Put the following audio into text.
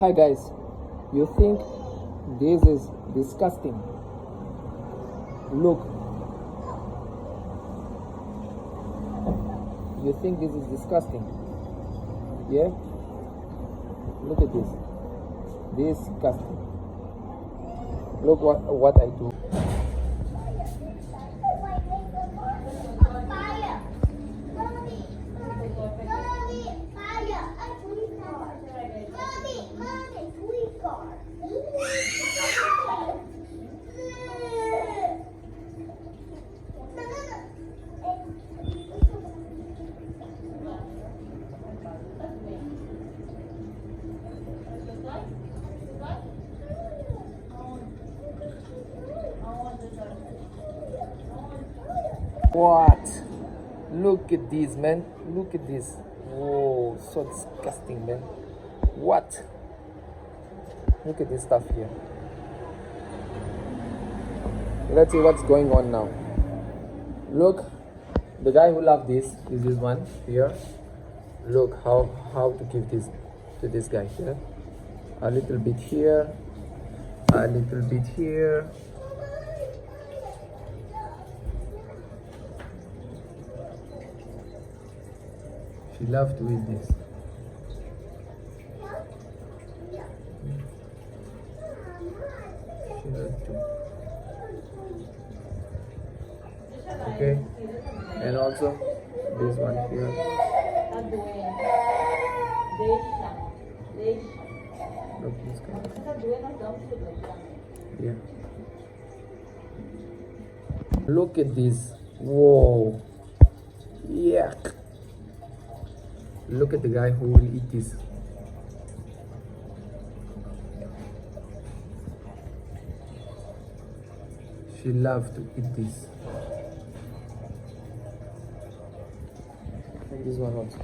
Hi guys, you think this is disgusting? Look, you think this is disgusting? Yeah? Look at this. Disgusting. Look what I do. What? Look at this, man. Look at this. Whoa, so disgusting, man. What? Look at this stuff here. Let's see what's going on now. Look, the guy who loved this is this one here. Look how to give this to this guy here. A little bit here, a little bit here. She loved to eat this. She loved to. Okay, and also this one here. Look, this guy. Yeah. Look at this. Whoa. Yuck. Look at the guy who will eat this. She loved to eat this. And this one also.